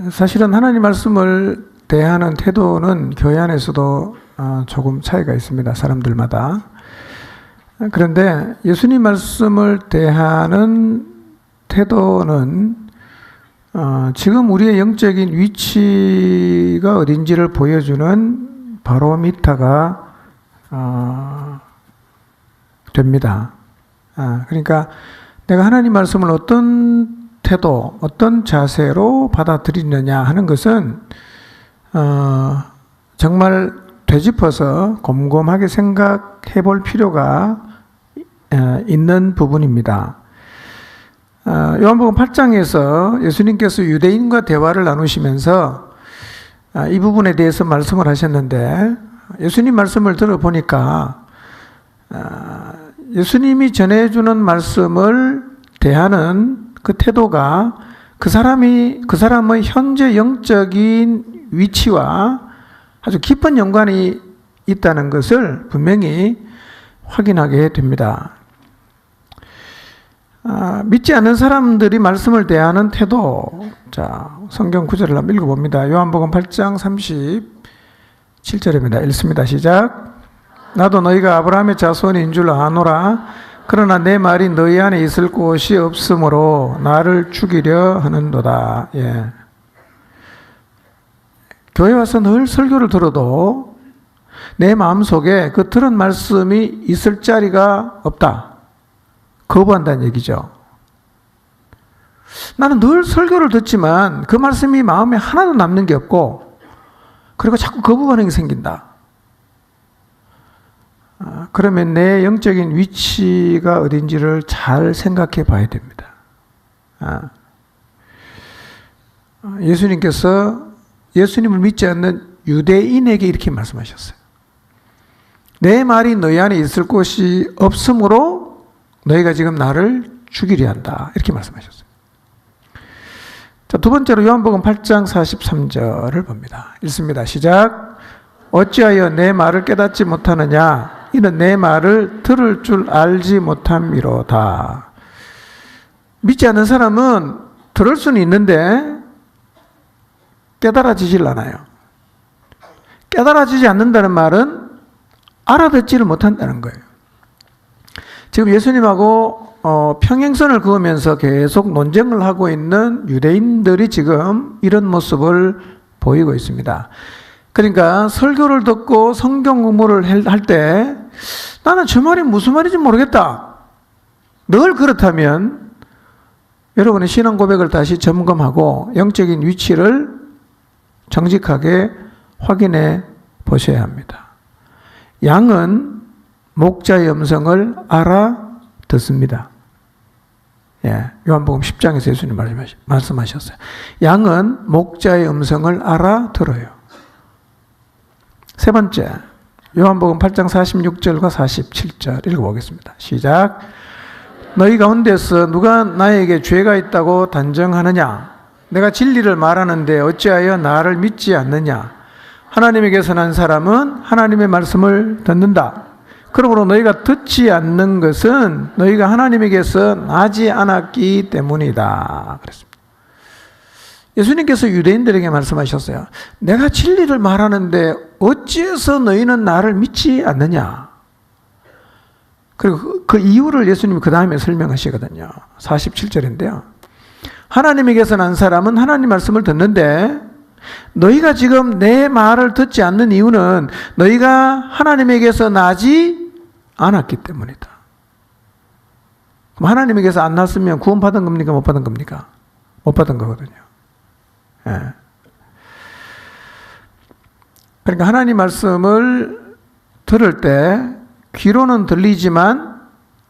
사실은 하나님 말씀을 대하는 태도는 교회 안에서도 조금 차이가 있습니다. 사람들마다. 그런데 예수님 말씀을 대하는 태도는 지금 우리의 영적인 위치가 어딘지를 보여주는 바로미터가 됩니다. 그러니까 내가 하나님 말씀을 어떤 태도, 어떤 자세로 받아들이느냐 하는 것은 정말 되짚어서 곰곰하게 생각해 볼 필요가 있는 부분입니다. 요한복음 8장에서 예수님께서 유대인과 대화를 나누시면서 이 부분에 대해서 말씀을 하셨는데, 예수님 말씀을 들어보니까 예수님이 전해주는 말씀을 대하는 그 태도가 그 사람의 현재 영적인 위치와 아주 깊은 연관이 있다는 것을 분명히 확인하게 됩니다. 믿지 않는 사람들이 말씀을 대하는 태도. 자, 성경 구절을 한번 읽어봅니다. 요한복음 8장 37절입니다. 읽습니다. 시작. 나도 너희가 아브라함의 자손인 줄 아노라. 그러나 내 말이 너희 안에 있을 곳이 없으므로 나를 죽이려 하는도다. 예. 교회 와서 늘 설교를 들어도 내 마음속에 그 들은 말씀이 있을 자리가 없다. 거부한다는 얘기죠. 나는 늘 설교를 듣지만 그 말씀이 마음에 하나도 남는 게 없고, 그리고 자꾸 거부 반응이 생긴다. 그러면 내 영적인 위치가 어딘지를 잘 생각해 봐야 됩니다. 예수님께서 예수님을 믿지 않는 유대인에게 이렇게 말씀하셨어요. 내 말이 너희 안에 있을 곳이 없으므로 너희가 지금 나를 죽이려 한다. 이렇게 말씀하셨어요. 자, 두 번째로 요한복음 8장 43절을 봅니다. 읽습니다. 시작. 어찌하여 내 말을 깨닫지 못하느냐? 이는 내 말을 들을 줄 알지 못함이로다. 믿지 않는 사람은 들을 수는 있는데 깨달아지질 않아요. 깨달아지지 않는다는 말은 알아듣지를 못한다는 거예요. 지금 예수님하고 평행선을 그으면서 계속 논쟁을 하고 있는 유대인들이 지금 이런 모습을 보이고 있습니다. 그러니까 설교를 듣고 성경 공부를 할 때 나는 저 말이 무슨 말인지 모르겠다. 늘 그렇다면 여러분의 신앙 고백을 다시 점검하고 영적인 위치를 정직하게 확인해 보셔야 합니다. 양은 목자의 음성을 알아듣습니다. 예, 요한복음 10장에서 예수님 말씀하셨어요. 양은 목자의 음성을 알아들어요. 세 번째, 요한복음 8장 46절과 47절 읽어보겠습니다. 시작. 너희 가운데서 누가 나에게 죄가 있다고 단정하느냐? 내가 진리를 말하는데 어찌하여 나를 믿지 않느냐? 하나님에게서 난 사람은 하나님의 말씀을 듣는다. 그러므로 너희가 듣지 않는 것은 너희가 하나님에게서 나지 않았기 때문이다. 그랬습니다. 예수님께서 유대인들에게 말씀하셨어요. 내가 진리를 말하는데 어찌해서 너희는 나를 믿지 않느냐? 그리고 그 이유를 예수님이 그 다음에 설명하시거든요. 47절인데요. 하나님에게서 난 사람은 하나님 말씀을 듣는데 너희가 지금 내 말을 듣지 않는 이유는 너희가 하나님에게서 나지 않았기 때문이다. 그럼 하나님에게서 안 났으면 구원받은 겁니까? 못 받은 겁니까? 못 받은 거거든요. 예. 그러니까 하나님 말씀을 들을 때 귀로는 들리지만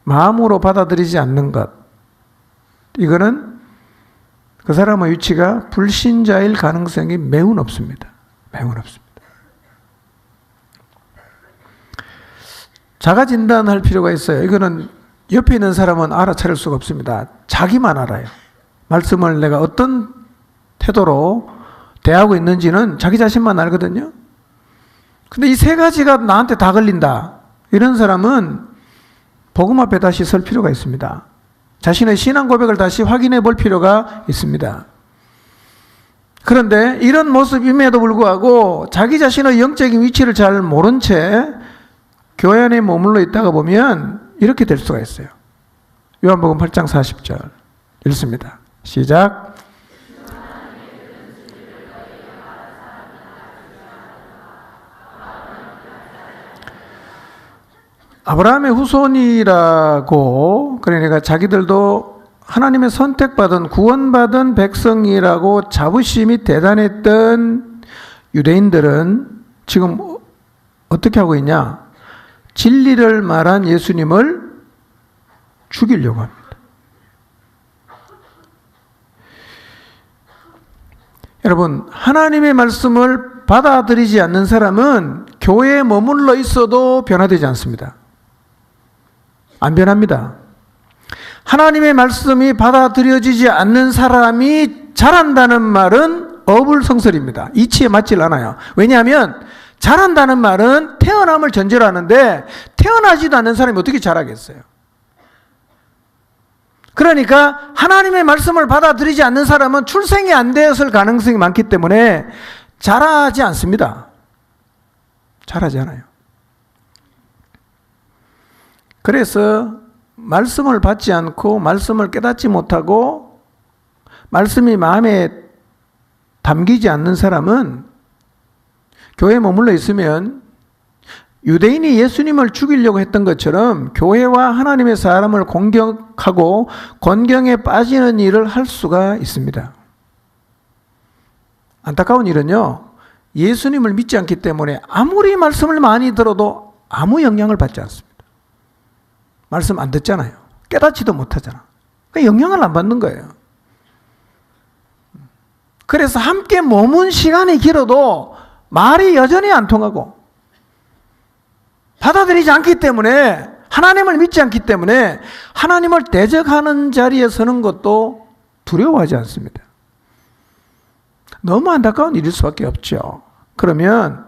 마음으로 받아들이지 않는 것, 이거는 그 사람의 위치가 불신자일 가능성이 매우 높습니다. 매우 높습니다. 자가 진단할 필요가 있어요. 이거는 옆에 있는 사람은 알아차릴 수가 없습니다. 자기만 알아요. 말씀을 내가 어떤 태도로 대하고 있는지는 자기 자신만 알거든요. 근데 이 세 가지가 나한테 다 걸린다. 이런 사람은 복음 앞에 다시 설 필요가 있습니다. 자신의 신앙 고백을 다시 확인해 볼 필요가 있습니다. 그런데 이런 모습임에도 불구하고 자기 자신의 영적인 위치를 잘 모른 채 교회 안에 머물러 있다가 보면 이렇게 될 수가 있어요. 요한복음 8장 40절 읽습니다. 시작. 아브라함의 후손이라고, 그러니까 자기들도 하나님의 선택받은 구원받은 백성이라고 자부심이 대단했던 유대인들은 지금 어떻게 하고 있냐? 진리를 말한 예수님을 죽이려고 합니다. 여러분, 하나님의 말씀을 받아들이지 않는 사람은 교회에 머물러 있어도 변화되지 않습니다. 안 변합니다. 하나님의 말씀이 받아들여지지 않는 사람이 잘한다는 말은 어불성설입니다. 이치에 맞질 않아요. 왜냐하면 잘한다는 말은 태어남을 전제로 하는데 태어나지도 않는 사람이 어떻게 잘하겠어요? 그러니까 하나님의 말씀을 받아들이지 않는 사람은 출생이 안 되었을 가능성이 많기 때문에 잘하지 않습니다. 잘하지 않아요. 그래서 말씀을 받지 않고 말씀을 깨닫지 못하고 말씀이 마음에 담기지 않는 사람은 교회에 머물러 있으면 유대인이 예수님을 죽이려고 했던 것처럼 교회와 하나님의 사람을 공격하고 곤경에 빠지는 일을 할 수가 있습니다. 안타까운 일은요, 예수님을 믿지 않기 때문에 아무리 말씀을 많이 들어도 아무 영향을 받지 않습니다. 말씀 안 듣잖아요. 깨닫지도 못하잖아. 그러니까 영향을 안 받는 거예요. 그래서 함께 머문 시간이 길어도 말이 여전히 안 통하고 받아들이지 않기 때문에, 하나님을 믿지 않기 때문에 하나님을 대적하는 자리에 서는 것도 두려워하지 않습니다. 너무 안타까운 일일 수밖에 없죠. 그러면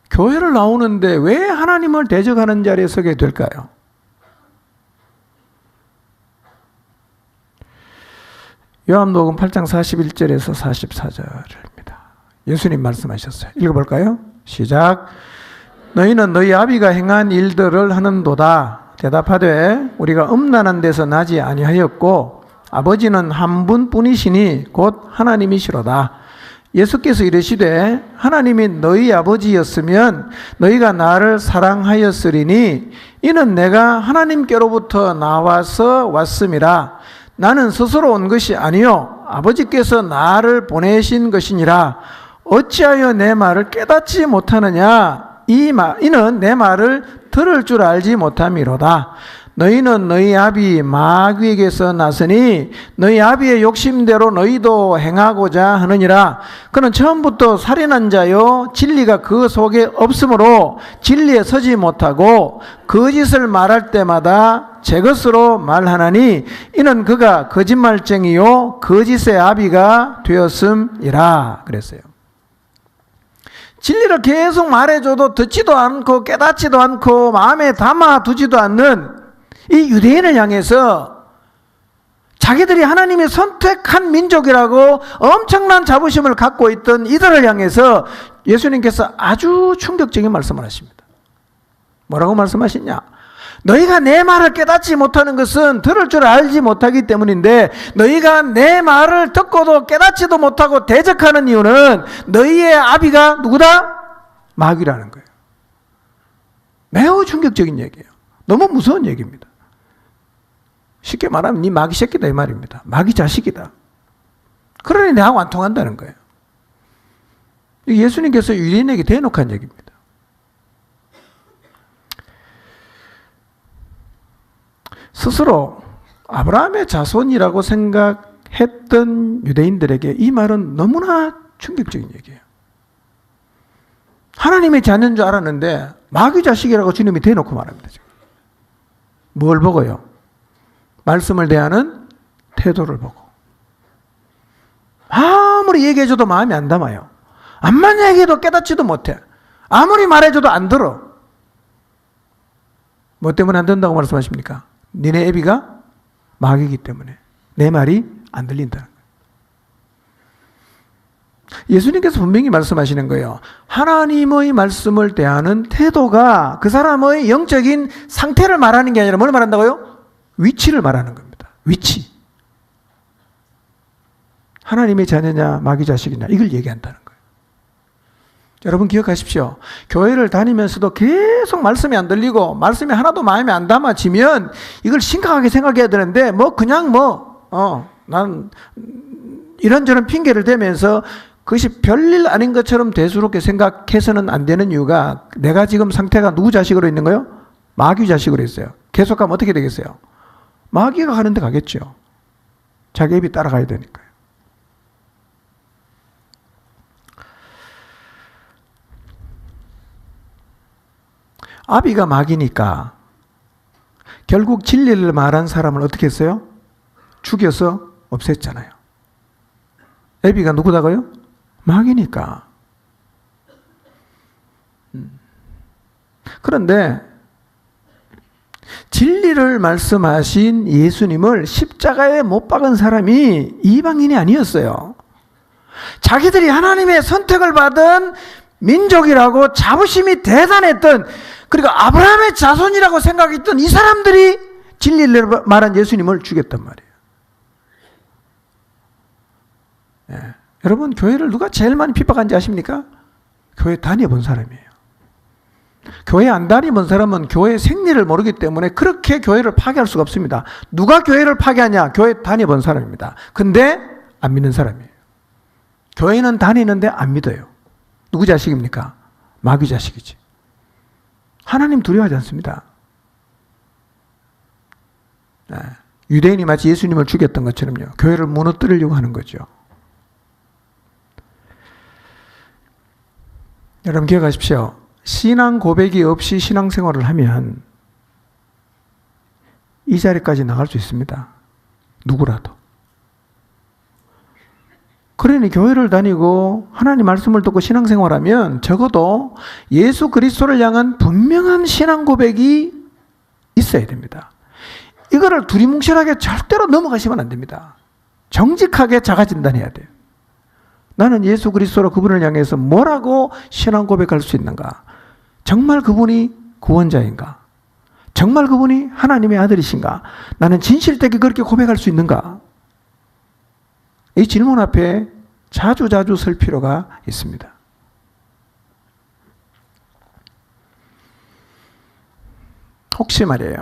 교회를 나오는데 왜 하나님을 대적하는 자리에 서게 될까요? 요한복음 8장 41절에서 44절입니다. 예수님 말씀하셨어요. 읽어볼까요? 시작. 너희는 너희 아비가 행한 일들을 하는도다. 대답하되 우리가 음란한 데서 나지 아니하였고 아버지는 한 분뿐이시니 곧 하나님이시로다. 예수께서 이르시되 하나님이 너희 아버지였으면 너희가 나를 사랑하였으리니 이는 내가 하나님께로부터 나와서 왔음이라. 나는 스스로 온 것이 아니요 아버지께서 나를 보내신 것이니라. 어찌하여 내 말을 깨닫지 못하느냐? 이는 내 말을 들을 줄 알지 못함이로다. 너희는 너희 아비 마귀에게서 났으니 너희 아비의 욕심대로 너희도 행하고자 하느니라. 그는 처음부터 살인한 자요 진리가 그 속에 없으므로 진리에 서지 못하고 거짓을 말할 때마다 제 것으로 말하나니 이는 그가 거짓말쟁이요 거짓의 아비가 되었음이라 그랬어요. 진리를 계속 말해줘도 듣지도 않고 깨닫지도 않고 마음에 담아두지도 않는 이 유대인을 향해서 자기들이 하나님이 선택한 민족이라고 엄청난 자부심을 갖고 있던 이들을 향해서 예수님께서 아주 충격적인 말씀을 하십니다. 뭐라고 말씀하시냐? 너희가 내 말을 깨닫지 못하는 것은 들을 줄 알지 못하기 때문인데 너희가 내 말을 듣고도 깨닫지도 못하고 대적하는 이유는 너희의 아비가 누구다? 마귀라는 거예요. 매우 충격적인 얘기예요. 너무 무서운 얘기입니다. 쉽게 말하면 네 마귀 새끼다 이 말입니다. 마귀 자식이다. 그러니 내하고 안 통한다는 거예요. 예수님께서 유대인에게 대놓고 한 얘기입니다. 스스로 아브라함의 자손이라고 생각했던 유대인들에게 이 말은 너무나 충격적인 얘기예요. 하나님의 자녀인 줄 알았는데 마귀 자식이라고 주님이 대놓고 말합니다. 지금. 뭘 보고요? 말씀을 대하는 태도를 보고. 아무리 얘기해줘도 마음이 안 담아요. 암만 얘기해도 깨닫지도 못해. 아무리 말해줘도 안 들어. 뭐 때문에 안 된다고 말씀하십니까? 니네 애비가 마귀이기 때문에 내 말이 안 들린다는 거예요. 예수님께서 분명히 말씀하시는 거예요. 하나님의 말씀을 대하는 태도가 그 사람의 영적인 상태를 말하는 게 아니라 뭘 말한다고요? 위치를 말하는 겁니다. 위치. 하나님의 자녀냐 마귀 자식이냐 이걸 얘기한다는 거예요. 여러분 기억하십시오. 교회를 다니면서도 계속 말씀이 안 들리고 말씀이 하나도 마음에 안 담아지면 이걸 심각하게 생각해야 되는데 난 이런저런 핑계를 대면서 그것이 별일 아닌 것처럼 대수롭게 생각해서는 안 되는 이유가 내가 지금 상태가 누구 자식으로 있는 거예요? 마귀 자식으로 있어요. 계속 가면 어떻게 되겠어요? 마귀가 가는 데 가겠죠. 자기 입이 따라가야 되니까요. 아비가 마귀니까 결국 진리를 말한 사람을 어떻게 했어요? 죽여서 없앴잖아요. 애비가 누구다가요? 마귀니까. 그런데 진리를 말씀하신 예수님을 십자가에 못 박은 사람이 이방인이 아니었어요. 자기들이 하나님의 선택을 받은 민족이라고 자부심이 대단했던, 그리고 아브라함의 자손이라고 생각했던 이 사람들이 진리를 말한 예수님을 죽였단 말이에요. 예. 여러분, 교회를 누가 제일 많이 핍박한지 아십니까? 교회 다녀본 사람이에요. 교회 안 다녀본 사람은 교회의 생리를 모르기 때문에 그렇게 교회를 파괴할 수가 없습니다. 누가 교회를 파괴하냐? 교회 다녀본 사람입니다. 근데 안 믿는 사람이에요. 교회는 다니는데 안 믿어요. 누구 자식입니까? 마귀 자식이지. 하나님 두려워하지 않습니다. 네. 유대인이 마치 예수님을 죽였던 것처럼요. 교회를 무너뜨리려고 하는 거죠. 여러분 기억하십시오. 신앙 고백이 없이 신앙생활을 하면 이 자리까지 나갈 수 있습니다. 누구라도. 그러니 교회를 다니고 하나님 말씀을 듣고 신앙생활하면 적어도 예수 그리스도를 향한 분명한 신앙 고백이 있어야 됩니다. 이거를 두리뭉실하게 절대로 넘어가시면 안 됩니다. 정직하게 자가진단해야 돼요. 나는 예수 그리스도로 그분을 향해서 뭐라고 신앙 고백할 수 있는가? 정말 그분이 구원자인가? 정말 그분이 하나님의 아들이신가? 나는 진실되게 그렇게 고백할 수 있는가? 이 질문 앞에 자주 설 필요가 있습니다. 혹시 말이에요.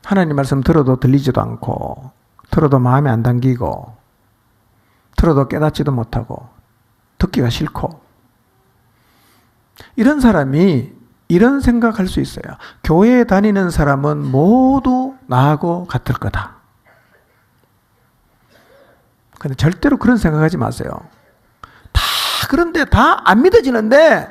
하나님 말씀 들어도 들리지도 않고, 들어도 마음에 안 담기고, 들어도 깨닫지도 못하고, 듣기가 싫고, 이런 사람이 이런 생각할 수 있어요. 교회에 다니는 사람은 모두 나하고 같을 거다. 근데 절대로 그런 생각하지 마세요. 그런데 다 안 믿어지는데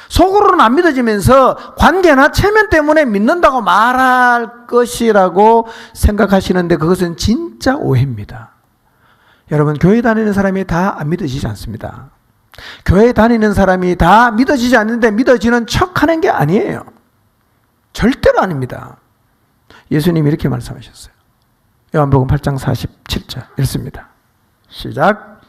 속으로는 안 믿어지면서 관계나 체면 때문에 믿는다고 말할 것이라고 생각하시는데 그것은 진짜 오해입니다. 여러분, 교회 다니는 사람이 다 안 믿어지지 않습니다. 교회 다니는 사람이 다 믿어지지 않는데 믿어지는 척하는 게 아니에요. 절대로 아닙니다. 예수님이 이렇게 말씀하셨어요. 요한복음 8장 47절 읽습니다. 시작.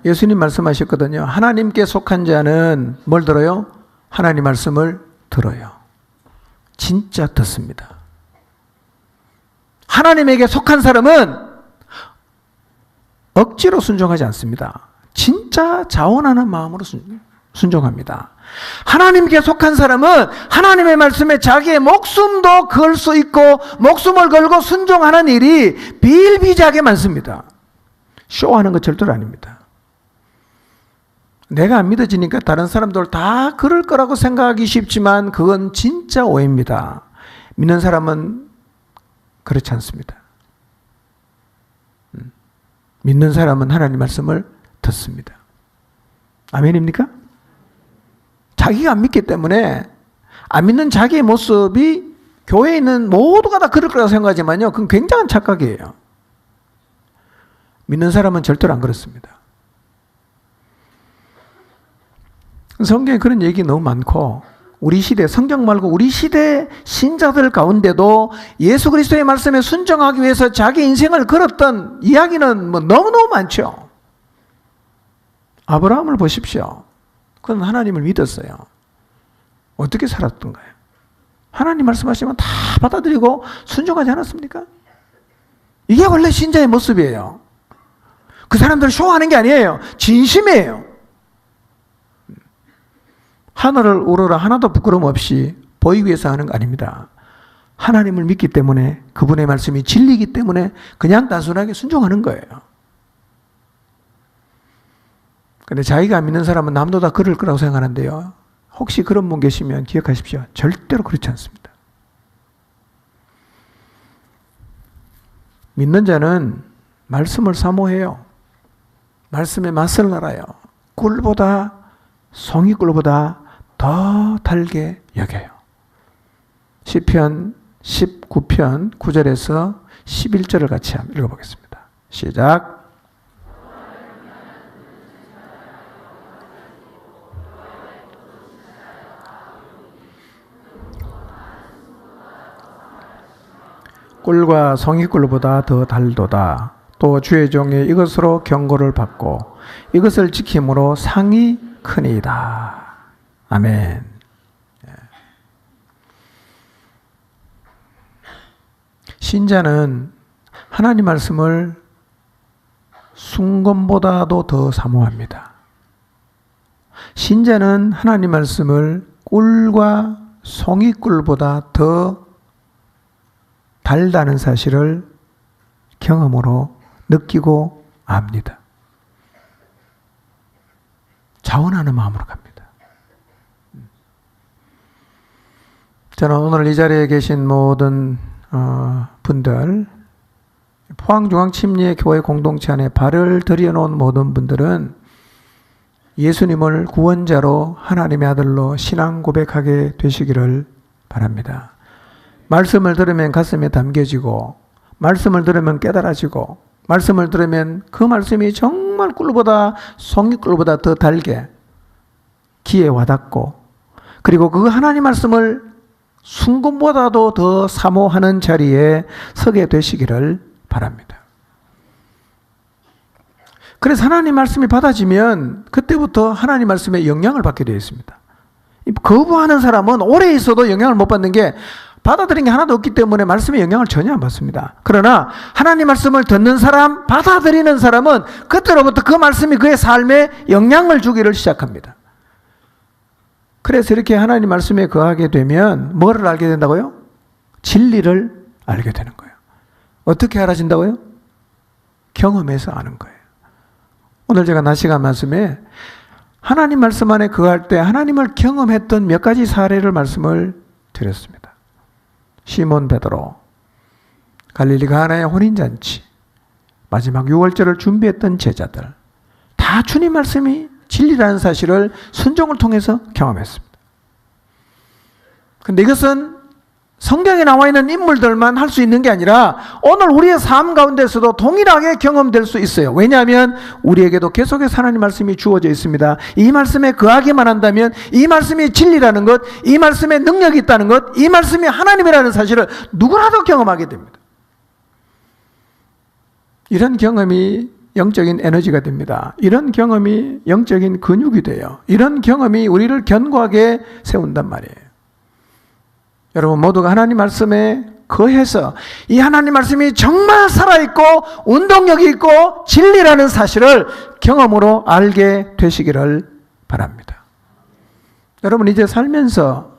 예수님 말씀하셨거든요. 하나님께 속한 자는 뭘 들어요? 하나님 말씀을 들어요. 진짜 듣습니다. 하나님에게 속한 사람은 억지로 순종하지 않습니다. 진짜 자원하는 마음으로 순종합니다. 하나님께 속한 사람은 하나님의 말씀에 자기의 목숨도 걸 수 있고 목숨을 걸고 순종하는 일이 비일비재하게 많습니다. 쇼하는 것 절대로 아닙니다. 내가 안 믿어지니까 다른 사람들 다 그럴 거라고 생각하기 쉽지만 그건 진짜 오해입니다. 믿는 사람은 그렇지 않습니다. 믿는 사람은 하나님 말씀을 듣습니다. 아멘입니까? 자기가 안 믿기 때문에 안 믿는 자기의 모습이 교회에 있는 모두가 다 그럴 거라고 생각하지만요, 그건 굉장한 착각이에요. 믿는 사람은 절대로 안 그렇습니다. 성경에 그런 얘기 너무 많고 우리 시대, 성경 말고 우리 시대 신자들 가운데도 예수 그리스도의 말씀에 순종하기 위해서 자기 인생을 걸었던 이야기는 뭐 너무너무 많죠. 아브라함을 보십시오. 그는 하나님을 믿었어요. 어떻게 살았던가요? 하나님 말씀하시면 다 받아들이고 순종하지 않았습니까? 이게 원래 신자의 모습이에요. 그 사람들 쇼하는 게 아니에요. 진심이에요. 하늘을 우러러 하나도 부끄럼 없이 보이기 위해서 하는 거 아닙니다. 하나님을 믿기 때문에, 그분의 말씀이 진리이기 때문에 그냥 단순하게 순종하는 거예요. 근데 자기가 안 믿는 사람은 남도 다 그럴 거라고 생각하는데요. 혹시 그런 분 계시면 기억하십시오. 절대로 그렇지 않습니다. 믿는 자는 말씀을 사모해요. 말씀에 맛을 알아요. 꿀보다, 송이꿀보다 더 달게 여겨요. 시편 19편 9절에서 11절을 같이 한번 읽어보겠습니다. 시작. 꿀과 송이꿀보다 더 달도다. 또 주의 종이 이것으로 경고를 받고 이것을 지킴으로 상이 크니이다. 아멘. 신자는 하나님 말씀을 순금보다도 더 사모합니다. 신자는 하나님 말씀을 꿀과 송이꿀보다 더 달다는 사실을 경험으로 느끼고 압니다. 자원하는 마음으로 갑니다. 저는 오늘 이 자리에 계신 모든 분들, 포항중앙침례교회 공동체 안에 발을 들여놓은 모든 분들은 예수님을 구원자로 하나님의 아들로 신앙 고백하게 되시기를 바랍니다. 말씀을 들으면 가슴에 담겨지고, 말씀을 들으면 깨달아지고, 말씀을 들으면 그 말씀이 정말 꿀보다, 송이꿀보다 더 달게 귀에 와닿고, 그리고 그 하나님 말씀을 순금보다도 더 사모하는 자리에 서게 되시기를 바랍니다. 그래서 하나님 말씀이 받아지면 그때부터 하나님 말씀에 영향을 받게 되어 있습니다. 거부하는 사람은 오래 있어도 영향을 못 받는 게 받아들인 게 하나도 없기 때문에 말씀에 영향을 전혀 안 받습니다. 그러나 하나님 말씀을 듣는 사람, 받아들이는 사람은 그때로부터 그 말씀이 그의 삶에 영향을 주기를 시작합니다. 그래서 이렇게 하나님 말씀에 거하게 되면 뭐를 알게 된다고요? 진리를 알게 되는 거예요. 어떻게 알아진다고요? 경험해서 아는 거예요. 오늘 제가 낮 시간 말씀에 하나님 말씀 안에 거할 때 하나님을 경험했던 몇 가지 사례를 말씀을 드렸습니다. 시몬 베드로, 갈릴리 가나의 혼인잔치, 마지막 유월절을 준비했던 제자들, 다 주님 말씀이 진리라는 사실을 순종을 통해서 경험했습니다. 그런데 이것은 성경에 나와 있는 인물들만 할 수 있는 게 아니라 오늘 우리의 삶 가운데서도 동일하게 경험될 수 있어요. 왜냐하면 우리에게도 계속해서 하나님 말씀이 주어져 있습니다. 이 말씀에 거하기만 한다면 이 말씀이 진리라는 것, 이 말씀에 능력이 있다는 것, 이 말씀이 하나님이라는 사실을 누구라도 경험하게 됩니다. 이런 경험이 영적인 에너지가 됩니다. 이런 경험이 영적인 근육이 돼요. 이런 경험이 우리를 견고하게 세운단 말이에요. 여러분 모두가 하나님 말씀에 거해서 이 하나님 말씀이 정말 살아있고 운동력이 있고 진리라는 사실을 경험으로 알게 되시기를 바랍니다. 여러분 이제 살면서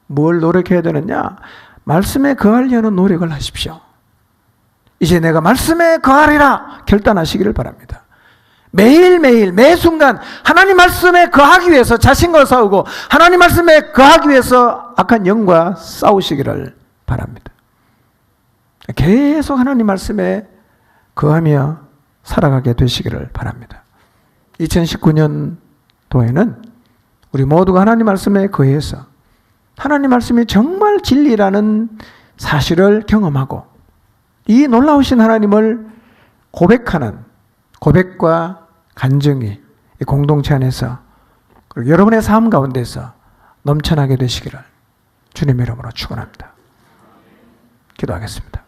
뭘 노력해야 되느냐? 말씀에 거하려는 노력을 하십시오. 이제 내가 말씀에 거하리라 결단하시기를 바랍니다. 매일매일 매순간 하나님 말씀에 거하기 위해서 자신과 싸우고 하나님 말씀에 거하기 위해서 악한 영과 싸우시기를 바랍니다. 계속 하나님 말씀에 거하며 살아가게 되시기를 바랍니다. 2019년도에는 우리 모두가 하나님 말씀에 거해서 하나님 말씀이 정말 진리라는 사실을 경험하고 이 놀라우신 하나님을 고백하는 고백과 간증이 이 공동체 안에서 그리고 여러분의 삶 가운데서 넘쳐나게 되시기를 주님의 이름으로 축원합니다. 기도하겠습니다.